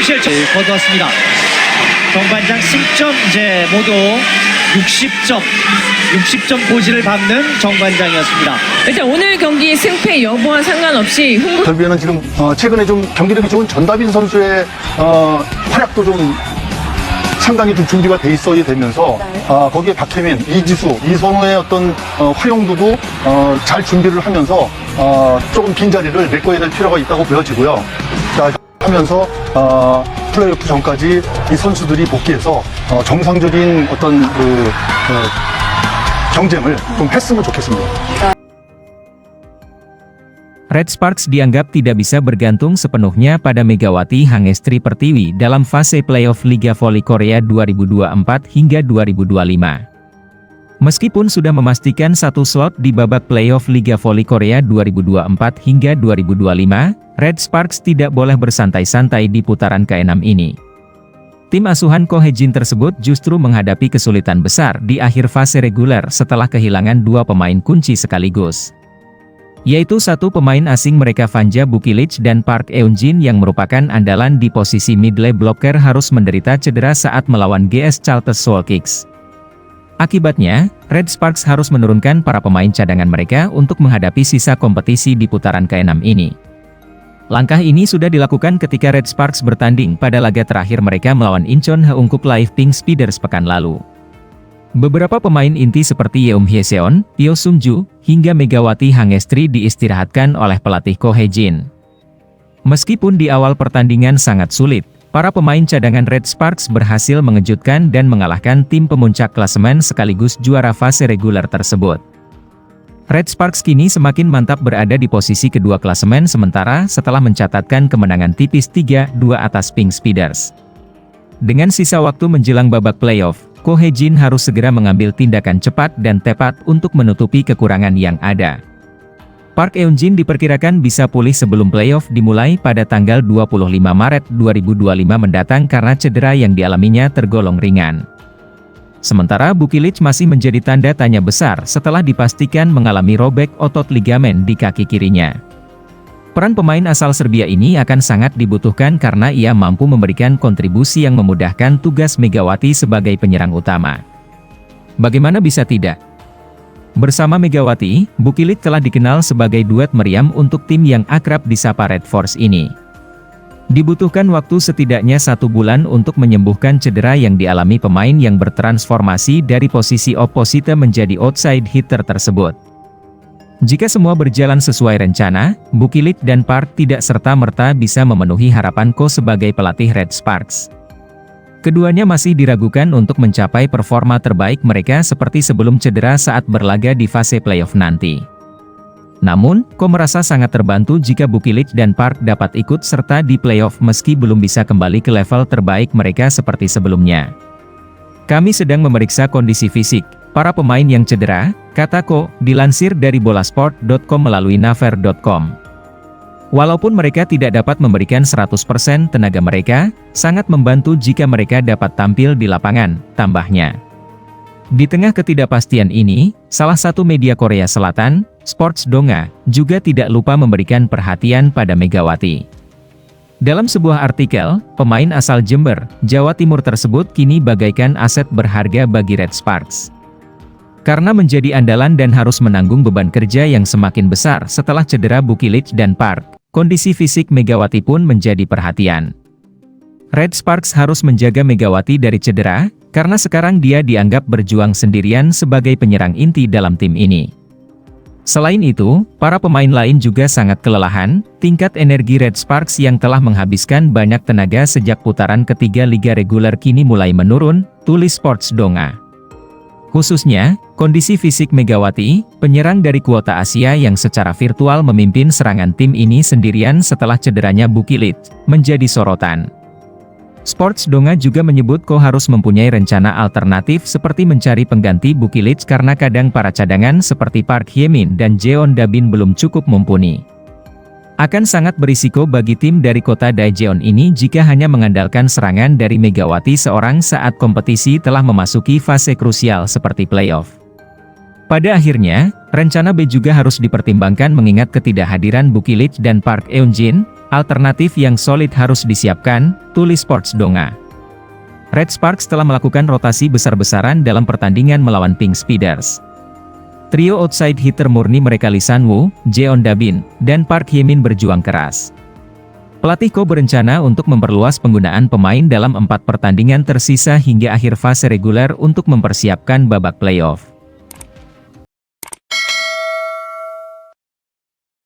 동시에 거두었습니다. 정관장 승점 이제 모두 60점 고지를 밟는 정관장이었습니다. 일단 오늘 경기 승패 여부와 상관없이 결국에는 지금 최근에 좀 경기력이 좋은 전다빈 선수의 활약도 좀 상당히 좀 준비가 돼 있어야 되면서 거기에 박혜민, 이지수, 이선호의 어떤 활용도도 잘 준비를 하면서 조금 빈자리를 메꿔야 될 필요가 있다고 보여지고요. 자, 하면서 플레이오프 전까지 이 선수들이 복귀해서 정상적인 어떤 경쟁을 좀 했으면 좋겠습니다. Red Sparks dianggap tidak bisa bergantung sepenuhnya pada Megawati Hangestri Pertiwi dalam fase playoff Liga Voli Korea 2024 hingga 2025. Meskipun sudah memastikan satu slot di babak playoff Liga Voli Korea 2024 hingga 2025, Red Sparks tidak boleh bersantai-santai di putaran ke-6 ini. Tim asuhan Ko Hye-jin tersebut justru menghadapi kesulitan besar di akhir fase reguler setelah kehilangan dua pemain kunci sekaligus, yaitu satu pemain asing mereka Vanja Bukilic dan Park Eun-jin yang merupakan andalan di posisi middle blocker harus menderita cedera saat melawan GS Charter Seoul Kicks. Akibatnya, Red Sparks harus menurunkan para pemain cadangan mereka untuk menghadapi sisa kompetisi di putaran ke-6 ini. Langkah ini sudah dilakukan ketika Red Sparks bertanding pada laga terakhir mereka melawan Incheon Haeunkup Live Pink Speeders pekan lalu. Beberapa pemain inti seperti Yeom Hye-seon, Pyo Sung-ju, hingga Megawati Hangestri diistirahatkan oleh pelatih Ko Hye-jin. Meskipun di awal pertandingan sangat sulit, para pemain cadangan Red Sparks berhasil mengejutkan dan mengalahkan tim pemuncak klasemen sekaligus juara fase reguler tersebut. Red Sparks kini semakin mantap berada di posisi kedua klasemen sementara setelah mencatatkan kemenangan tipis 3-2 atas Pink Speeders. Dengan sisa waktu menjelang babak playoff, Ko Hye-jin harus segera mengambil tindakan cepat dan tepat untuk menutupi kekurangan yang ada. Park Eun-jin diperkirakan bisa pulih sebelum playoff dimulai pada tanggal 25 Maret 2025 mendatang karena cedera yang dialaminya tergolong ringan. Sementara Bukilic masih menjadi tanda tanya besar setelah dipastikan mengalami robek otot ligamen di kaki kirinya. Peran pemain asal Serbia ini akan sangat dibutuhkan karena ia mampu memberikan kontribusi yang memudahkan tugas Megawati sebagai penyerang utama. Bagaimana bisa tidak? Bersama Megawati, Bukilic telah dikenal sebagai duet meriam untuk tim yang akrab disapa Red Force ini. Dibutuhkan waktu setidaknya 1 bulan untuk menyembuhkan cedera yang dialami pemain yang bertransformasi dari posisi opposite menjadi outside hitter tersebut. Jika semua berjalan sesuai rencana, Bukilic dan Park tidak serta-merta bisa memenuhi harapan Ko sebagai pelatih Red Sparks. Keduanya masih diragukan untuk mencapai performa terbaik mereka seperti sebelum cedera saat berlaga di fase playoff nanti. Namun, Ko merasa sangat terbantu jika Bukilic dan Park dapat ikut serta di playoff meski belum bisa kembali ke level terbaik mereka seperti sebelumnya. Kami sedang memeriksa kondisi fisik para pemain yang cedera, kata Ko, dilansir dari bolasport.com melalui naver.com. Walaupun mereka tidak dapat memberikan 100% tenaga mereka, sangat membantu jika mereka dapat tampil di lapangan, tambahnya. Di tengah ketidakpastian ini, salah satu media Korea Selatan, Sports Donga, juga tidak lupa memberikan perhatian pada Megawati. Dalam sebuah artikel, pemain asal Jember, Jawa Timur tersebut kini bagaikan aset berharga bagi Red Sparks. Karena menjadi andalan dan harus menanggung beban kerja yang semakin besar setelah cedera Bukilic dan Park, kondisi fisik Megawati pun menjadi perhatian. Red Sparks harus menjaga Megawati dari cedera, karena sekarang dia dianggap berjuang sendirian sebagai penyerang inti dalam tim ini. Selain itu, para pemain lain juga sangat kelelahan, tingkat energi Red Sparks yang telah menghabiskan banyak tenaga sejak putaran ketiga Liga Reguler kini mulai menurun, tulis Sports Donga. Khususnya, kondisi fisik Megawati, penyerang dari kuota Asia yang secara virtual memimpin serangan tim ini sendirian setelah cederanya Bukilic, menjadi sorotan. Sports Donga juga menyebut Ko harus mempunyai rencana alternatif seperti mencari pengganti Bukilic karena kadang para cadangan seperti Park Hye-min dan Jeon Da-bin belum cukup mumpuni. Akan sangat berisiko bagi tim dari kota Daejeon ini jika hanya mengandalkan serangan dari Megawati seorang saat kompetisi telah memasuki fase krusial seperti playoff. Pada akhirnya, Rencana B juga harus dipertimbangkan mengingat ketidakhadiran Bukilich dan Park Eun-jin, alternatif yang solid harus disiapkan, tulis Sports Donga. Red Sparks telah melakukan rotasi besar-besaran dalam pertandingan melawan Pink Speeders. Trio outside hitter murni mereka Lee San-woo, Jeon Da-bin, dan Park Hye-min berjuang keras. Pelatih Ko berencana untuk memperluas penggunaan pemain dalam 4 pertandingan tersisa hingga akhir fase reguler untuk mempersiapkan babak playoff.